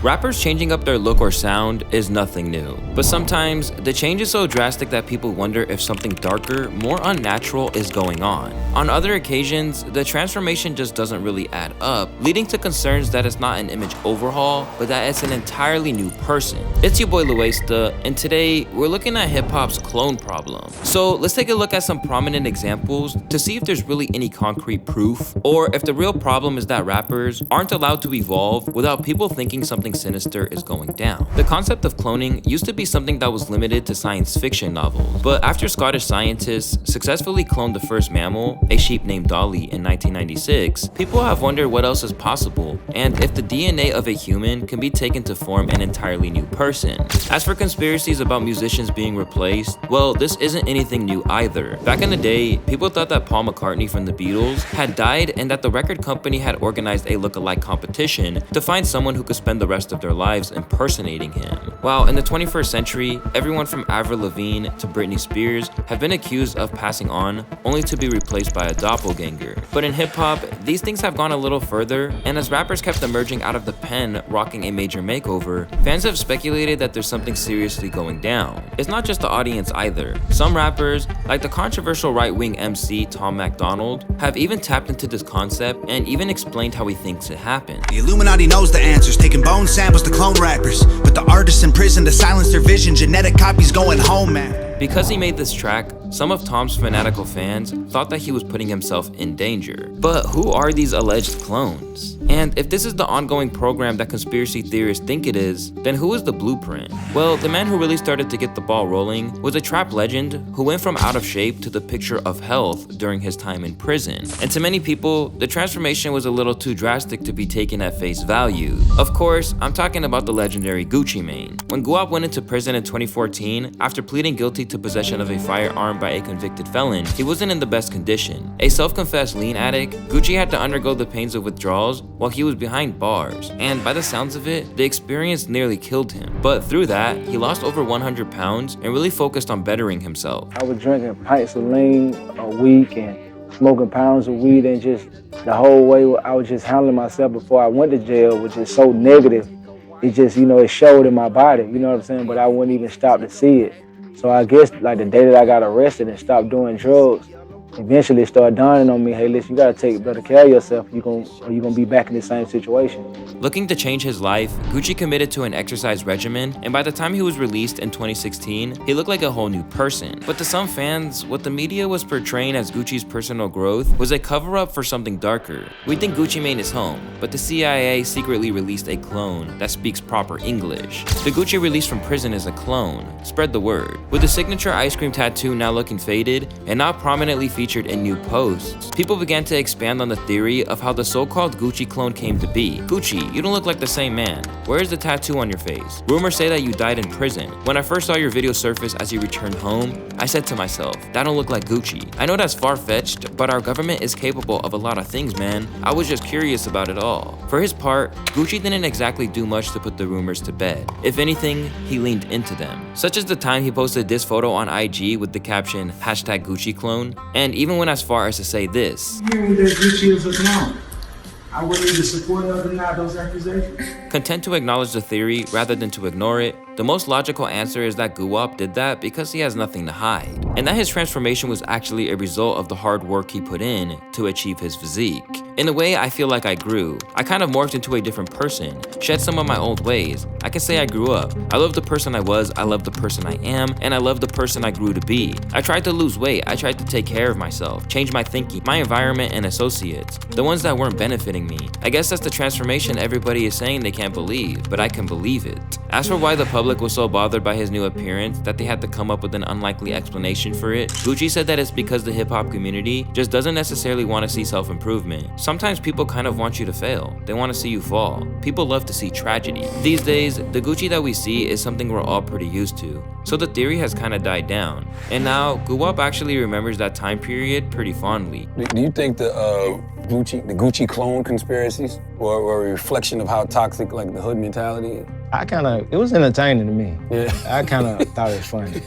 Rappers changing up their look or sound is nothing new, but sometimes the change is so drastic that people wonder if something darker, more unnatural is going on. On other occasions, the transformation just doesn't really add up, leading to concerns that it's not an image overhaul, but that it's an entirely new person. It's your boy Louaista, and today we're looking at hip-hop's clone problem. So let's take a look at some prominent examples to see if there's really any concrete proof, or if the real problem is that rappers aren't allowed to evolve without people thinking something sinister is going down. The concept of cloning used to be something that was limited to science fiction novels, but after Scottish scientists successfully cloned the first mammal, a sheep named Dolly, in 1996, people have wondered what else is possible, and if the DNA of a human can be taken to form an entirely new person. As for conspiracies about musicians being replaced, well, this isn't anything new either. Back in the day, people thought that Paul McCartney from the Beatles had died and that the record company had organized a look-alike competition to find someone who could spend the rest of their lives impersonating him. While in the 21st century, everyone from Avril Lavigne to Britney Spears have been accused of passing on only to be replaced by a doppelganger. But in hip-hop, these things have gone a little further, and as rappers kept emerging out of the pen rocking a major makeover, fans have speculated that there's something seriously going down. It's not just the audience either. Some rappers, like the controversial right-wing MC Tom MacDonald, have even tapped into this concept and even explained how he thinks it happened. The Illuminati knows the answers, taking bone samples to clone rappers, but the artists in prison to silence their vision, genetic copies going home, man. Because he made this track, some of Tom's fanatical fans thought that he was putting himself in danger. But who are these alleged clones? And if this is the ongoing program that conspiracy theorists think it is, then who is the blueprint? Well, the man who really started to get the ball rolling was a trap legend who went from out of shape to the picture of health during his time in prison. And to many people, the transformation was a little too drastic to be taken at face value. Of course, I'm talking about the legendary Gucci Mane. When Guap went into prison in 2014, after pleading guilty to possession of a firearm by a convicted felon, he wasn't in the best condition. A self-confessed lean addict, Gucci had to undergo the pains of withdrawals while he was behind bars, and by the sounds of it, the experience nearly killed him. But through that, he lost over 100 pounds and really focused on bettering himself. I was drinking pints of lean a week and smoking pounds of weed, and just the whole way I was just handling myself before I went to jail was just so negative. It just, it showed in my body, you know what I'm saying? But I wouldn't even stop to see it. So I guess like the day that I got arrested and stopped doing drugs, eventually it started dawning on me, hey, listen, you gotta take better care of yourself, you're gonna be back in the same situation. Looking to change his life, Gucci committed to an exercise regimen, and by the time he was released in 2016, he looked like a whole new person. But to some fans, what the media was portraying as Gucci's personal growth was a cover-up for something darker. We think Gucci Mane is home, but the CIA secretly released a clone that speaks proper English. The Gucci released from prison is a clone. Spread the word. With the signature ice cream tattoo now looking faded and not prominently featured in new posts, people began to expand on the theory of how the so-called Gucci clone came to be. Gucci, you don't look like the same man. Where is the tattoo on your face? Rumors say that you died in prison. When I first saw your video surface as you returned home, I said to myself, that don't look like Gucci. I know that's far-fetched, but our government is capable of a lot of things, man. I was just curious about it all. For his part, Gucci didn't exactly do much to put the rumors to bed. If anything, he leaned into them. Such as the time he posted this photo on IG with the caption #GucciClone, and even went as far as to say this. Hearing that Gucci is a clone, I wouldn't even support or deny those accusations. Content to acknowledge the theory rather than to ignore it, the most logical answer is that Guap did that because he has nothing to hide, and that his transformation was actually a result of the hard work he put in to achieve his physique. In a way, I feel like I grew. I kind of morphed into a different person, shed some of my old ways. I can say I grew up. I love the person I was, I love the person I am, and I love the person I grew to be. I tried to lose weight, I tried to take care of myself, change my thinking, my environment and associates, the ones that weren't benefiting me. I guess that's the transformation everybody is saying they can't believe, but I can believe it. As for why the public was so bothered by his new appearance that they had to come up with an unlikely explanation for it, Gucci said that it's because the hip-hop community just doesn't necessarily want to see self-improvement. Sometimes people kind of want you to fail. They want to see you fall. People love to see tragedy. These days, the Gucci that we see is something we're all pretty used to. So the theory has kind of died down. And now, Guwap actually remembers that time period pretty fondly. Do you think the Gucci clone conspiracies were a reflection of how toxic like the hood mentality is? It was entertaining to me. Yeah. I kind of thought it was funny.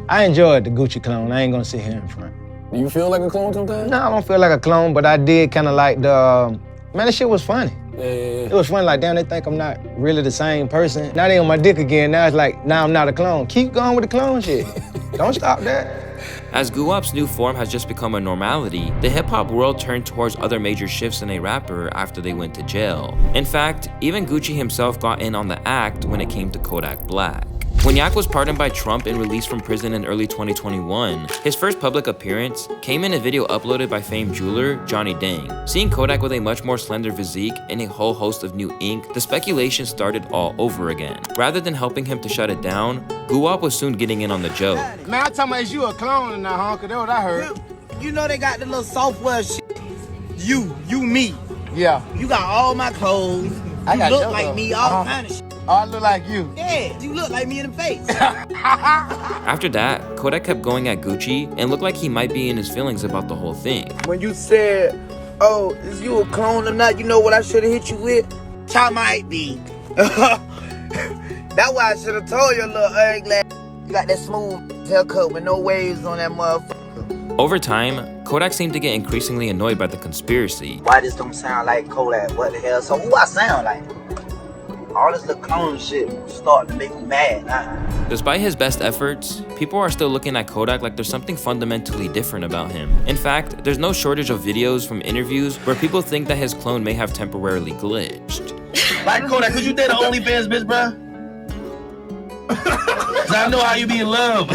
I enjoyed the Gucci clone. I ain't gonna sit here in front. Do you feel like a clone sometimes? No, I don't feel like a clone, but I did kind of like the, man, that shit was funny. Yeah. It was funny, like, damn, they think I'm not really the same person. Now they on my dick again. Now it's like, now I'm not a clone. Keep going with the clone shit. Don't stop that. As Guwap's new form has just become a normality, the hip-hop world turned towards other major shifts in a rapper after they went to jail. In fact, even Gucci himself got in on the act when it came to Kodak Black. When Yak was pardoned by Trump and released from prison in early 2021, his first public appearance came in a video uploaded by famed jeweler Johnny Dang. Seeing Kodak with a much more slender physique and a whole host of new ink, the speculation started all over again. Rather than helping him to shut it down, Guwap was soon getting in on the joke. Man, I'm talking about, is you a clone now, huh? Cause that's what I heard. You know they got the little software shit. You, me. Yeah. You got all my clothes. I got you look your like stuff. me, all kind of shit. Oh, I look like you. Yeah, you look like me in the face. After that, Kodak kept going at Gucci and looked like he might be in his feelings about the whole thing. When you said, oh, is you a clone or not, you know what I should have hit you with? I might be. That's why I should have told you, little ugly. You got that smooth haircut with no waves on that motherfucker. Over time, Kodak seemed to get increasingly annoyed by the conspiracy. Why this don't sound like Kodak? What the hell? So who I sound like? All this little clone shit starting to make me mad. Despite his best efforts, people are still looking at Kodak like there's something fundamentally different about him. In fact, there's no shortage of videos from interviews where people think that his clone may have temporarily glitched. Like Kodak, could you date an OnlyFans bitch, bruh? Cause I know how you be in love.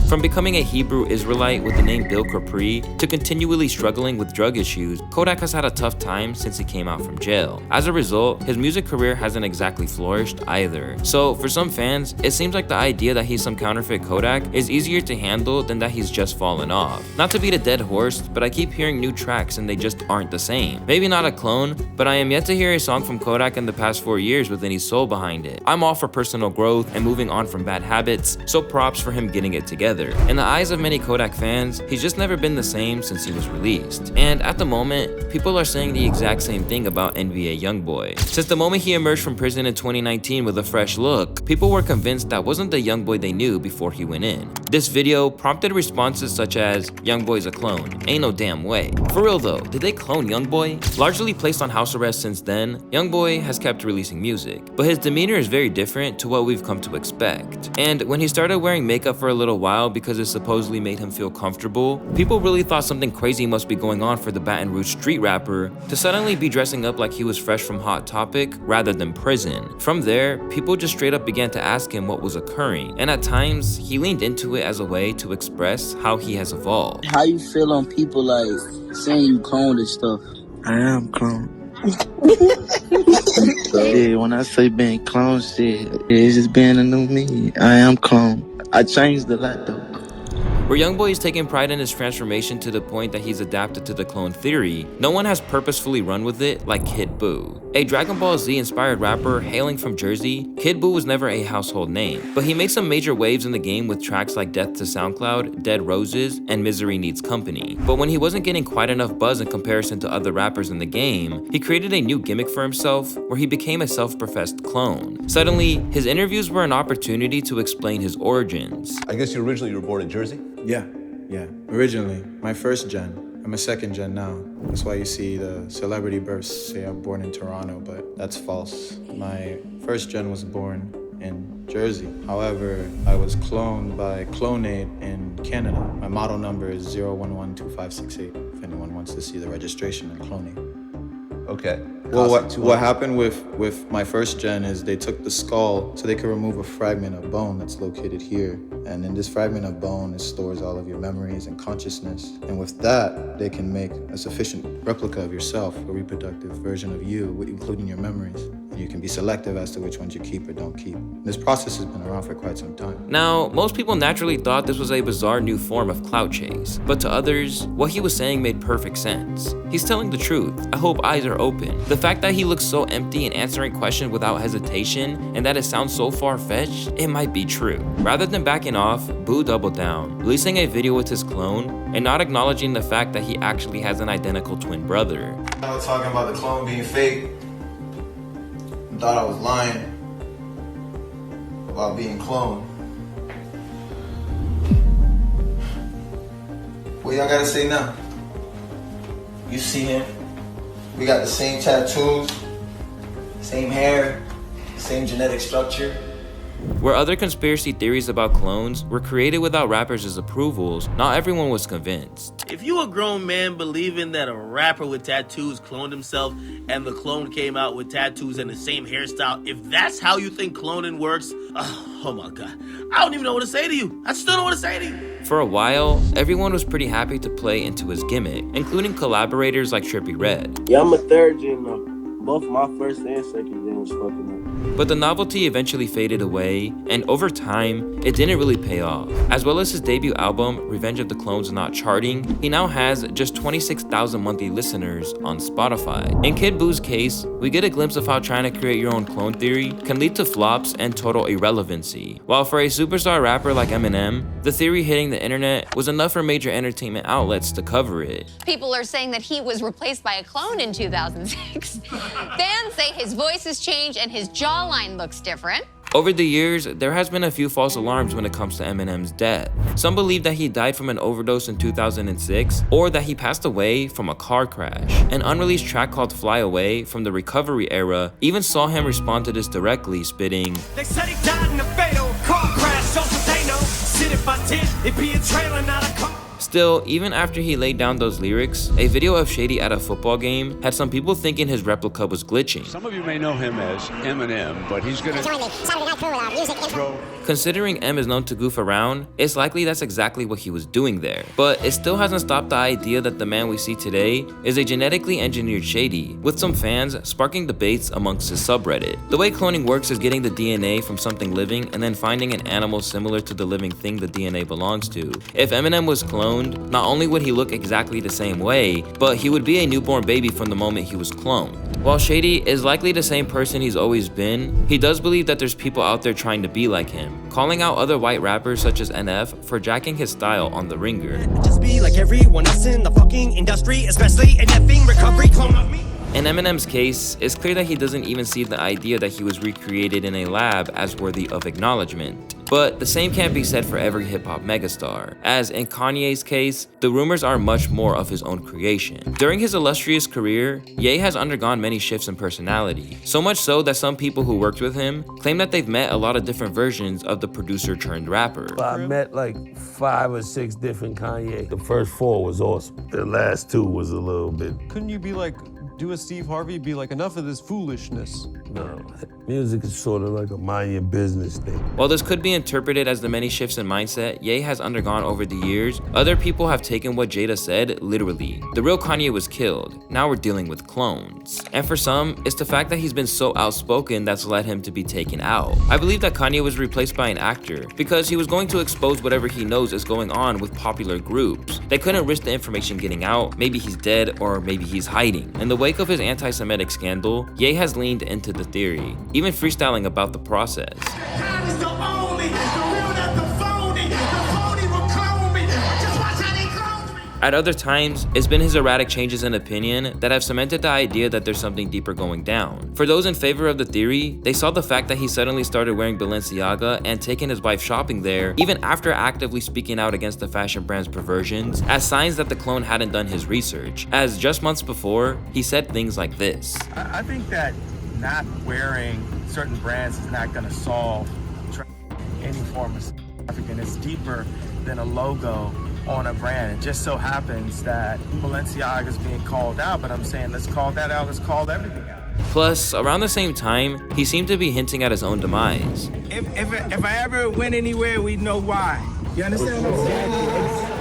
From becoming a Hebrew Israelite with the name Bill Capri to continually struggling with drug issues, Kodak has had a tough time since he came out from jail. As a result, his music career hasn't exactly flourished either. So for some fans, it seems like the idea that he's some counterfeit Kodak is easier to handle than that he's just fallen off. Not to beat a dead horse, but I keep hearing new tracks and they just aren't the same. Maybe not a clone, but I am yet to hear a song from Kodak in the past 4 years with any soul behind it. I'm all for personal growth and moving on from bad habits, so props for him getting it together. In the eyes of many Kodak fans, he's just never been the same since he was released. And at the moment, people are saying the exact same thing about NBA YoungBoy. Since the moment he emerged from prison in 2019 with a fresh look, people were convinced that wasn't the YoungBoy they knew before he went in. This video prompted responses such as, "YoungBoy's a clone, ain't no damn way." For real though, did they clone YoungBoy? Largely placed on house arrest since then, YoungBoy has kept releasing music, but his demeanor is very different to what we've come to expect. And when he started wearing makeup for a little while because it supposedly made him feel comfortable, people really thought something crazy must be going on for the Baton Rouge street rapper to suddenly be dressing up like he was fresh from Hot Topic rather than prison. From there, people just straight up began to ask him what was occurring, and at times, he leaned into it as a way to express how he has evolved. How you feel on people like saying you cloned and stuff? I am cloned. Yeah, when I say being cloned, shit, it's just being a new me. I am cloned. I changed a lot though. Where YoungBoy is taking pride in his transformation to the point that he's adapted to the clone theory, no one has purposefully run with it like Kid Buu. A Dragon Ball Z inspired rapper hailing from Jersey, Kid Buu was never a household name, but he made some major waves in the game with tracks like Death to SoundCloud, Dead Roses, and Misery Needs Company. But when he wasn't getting quite enough buzz in comparison to other rappers in the game, he created a new gimmick for himself where he became a self-professed clone. Suddenly, his interviews were an opportunity to explain his origins. I guess you were born in Jersey? Yeah. Originally, my first gen. I'm a second gen now. That's why you see the celebrity bursts say I'm born in Toronto, but that's false. My first gen was born in Jersey. However, I was cloned by Clonate in Canada. My model number is 0112568, if anyone wants to see the registration in Clonate. Okay. Well, what happened with my first gen is they took the skull so they could remove a fragment of bone that's located here. And in this fragment of bone, it stores all of your memories and consciousness. And with that, they can make a sufficient replica of yourself, a reproductive version of you, including your memories. And you can be selective as to which ones you keep or don't keep. This process has been around for quite some time. Now, most people naturally thought this was a bizarre new form of clout chase, but to others, what he was saying made perfect sense. He's telling the truth. I hope eyes are open. The fact that he looks so empty and answering questions without hesitation, and that it sounds so far-fetched, it might be true. Rather than backing off, Buu doubled down, releasing a video with his clone, and not acknowledging the fact that he actually has an identical twin brother. I was talking about the clone being fake. I thought I was lying about being cloned. What y'all gotta say now? You see him, We got the same tattoos, same hair, same genetic structure. Where other conspiracy theories about clones were created without rappers' approvals, not everyone was convinced. If you a grown man believing that a rapper with tattoos cloned himself and the clone came out with tattoos and the same hairstyle, if that's how you think cloning works, oh my God. I don't even know what to say to you. I still don't know what to say to you. For a while, everyone was pretty happy to play into his gimmick, including collaborators like Trippie Redd. Yeah, I'm a third gen though. Both my first and second gen was fucking up. But the novelty eventually faded away, and over time, it didn't really pay off. As well as his debut album, Revenge of the Clones, not charting, he now has just 26,000 monthly listeners on Spotify. In Kid Boo's case, we get a glimpse of how trying to create your own clone theory can lead to flops and total irrelevancy. While for a superstar rapper like Eminem, the theory hitting the internet was enough for major entertainment outlets to cover it. People are saying that he was replaced by a clone in 2006. Fans say his voice has changed and his jawline looks different. Over the years, there has been a few false alarms when it comes to Eminem's death. Some believe that he died from an overdose in 2006, or that he passed away from a car crash. An unreleased track called Fly Away from the Recovery era even saw him respond to this directly, spitting, "They said he died in a fatal car crash, so they know. Shit, if I did, it'd be a trailer, not a car." Still, even after he laid down those lyrics, a video of Shady at a football game had some people thinking his replica was glitching. Some of you may know him as Eminem, but he's gonna join the Saturday Night Crew with our music intro. Considering M is known to goof around, it's likely that's exactly what he was doing there. But it still hasn't stopped the idea that the man we see today is a genetically engineered Shady, with some fans sparking debates amongst his subreddit. The way cloning works is getting the DNA from something living and then finding an animal similar to the living thing the DNA belongs to. If Eminem was cloned, not only would he look exactly the same way, but he would be a newborn baby from the moment he was cloned. While Shady is likely the same person he's always been, he does believe that there's people out there trying to be like him, calling out other white rappers such as NF for jacking his style on The Ringer. Just be like everyone else in the fucking industry, especially in effing recovery, clone of me. In Eminem's case, it's clear that he doesn't even see the idea that he was recreated in a lab as worthy of acknowledgement. But the same can't be said for every hip-hop megastar, as in Kanye's case, the rumors are much more of his own creation. During his illustrious career, Ye has undergone many shifts in personality, so much so that some people who worked with him claim that they've met a lot of different versions of the producer turned rapper. I met like 5 or 6 different Kanye. The first 4 was awesome. The last 2 was a little bit. Couldn't you be like, do a Steve Harvey, be like, enough of this foolishness? No, music is sort of like a mind your business thing. While this could be interpreted as the many shifts in mindset Ye has undergone over the years, other people have taken what Jada said literally. The real Kanye was killed. Now we're dealing with clones. And for some, it's the fact that he's been so outspoken that's led him to be taken out. I believe that Kanye was replaced by an actor because he was going to expose whatever he knows is going on with popular groups. They couldn't risk the information getting out. Maybe he's dead or maybe he's hiding. In the wake of his anti-Semitic scandal, Ye has leaned into the theory, even freestyling about the process. At other times, it's been his erratic changes in opinion that have cemented the idea that there's something deeper going down. For those in favor of the theory, they saw the fact that he suddenly started wearing Balenciaga and taking his wife shopping there, even after actively speaking out against the fashion brand's perversions, as signs that the clone hadn't done his research, as just months before, he said things like this. I think that not wearing certain brands is not going to solve any form of trafficking. It's deeper than a logo on a brand. It just so happens that Balenciaga is being called out, but I'm saying let's call that out, let's call everything out. Plus, around the same time, he seemed to be hinting at his own demise. If I ever went anywhere, we'd know why. You understand what I'm saying?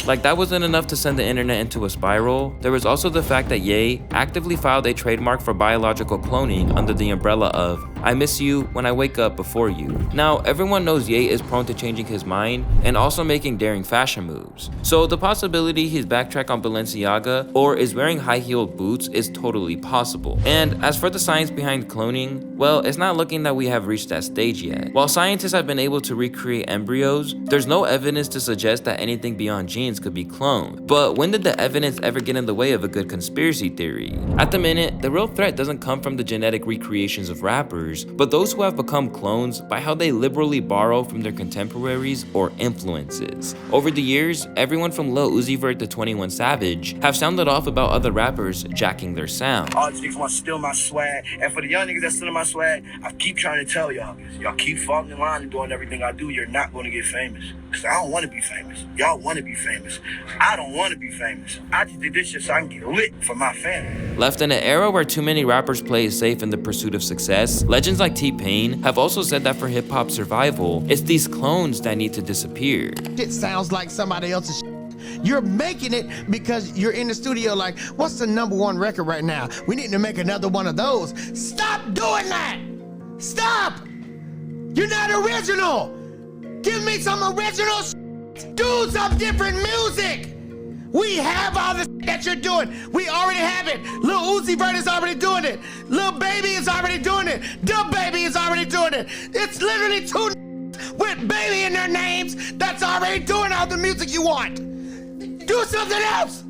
Like that wasn't enough to send the internet into a spiral, there was also the fact that Ye actively filed a trademark for biological cloning under the umbrella of I miss you when I wake up before you. Now, everyone knows Ye is prone to changing his mind and also making daring fashion moves. So the possibility he's backtracked on Balenciaga or is wearing high-heeled boots is totally possible. And as for the science behind cloning, well, it's not looking that we have reached that stage yet. While scientists have been able to recreate embryos, there's no evidence to suggest that anything beyond genes musicians could be cloned. But when did the evidence ever get in the way of a good conspiracy theory? At the minute, the real threat doesn't come from the genetic recreations of rappers, but those who have become clones by how they liberally borrow from their contemporaries or influences. Over the years, everyone from Lil Uzi Vert to 21 Savage have sounded off about other rappers jacking their sound. All these niggas want to steal my swag, and for the young niggas that's stealing my swag, I keep trying to tell y'all keep falling in line and doing everything I do, you're not going to get famous. Because I don't want to be famous. Y'all want to be famous. I don't want to be famous. I just did this shit so I can get lit for my family. Left in an era where too many rappers play it safe in the pursuit of success, legends like T-Pain have also said that for hip-hop survival, it's these clones that need to disappear. It sounds like somebody else's shit. You're making it because you're in the studio like, what's the #1 record right now? We need to make another one of those. Stop doing that! Stop! You're not original! Give me some original shit. Do some different music! We have all the shit that you're doing. We already have it. Lil Uzi Vert is already doing it. Lil Baby is already doing it. Dub Baby is already doing it. It's literally two with baby in their names that's already doing all the music you want. Do something else!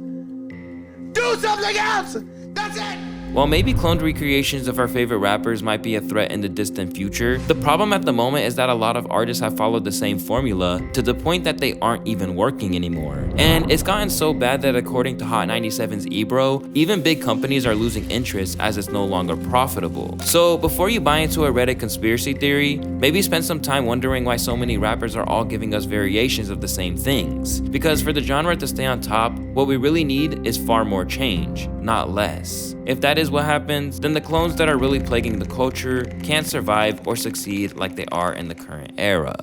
Do something else! That's it! While maybe cloned recreations of our favorite rappers might be a threat in the distant future, the problem at the moment is that a lot of artists have followed the same formula to the point that they aren't even working anymore. And it's gotten so bad that according to Hot 97's Ebro, even big companies are losing interest as it's no longer profitable. So before you buy into a Reddit conspiracy theory, maybe spend some time wondering why so many rappers are all giving us variations of the same things. Because for the genre to stay on top, what we really need is far more change, not less. If that is what happens, then the clones that are really plaguing the culture can't survive or succeed like they are in the current era.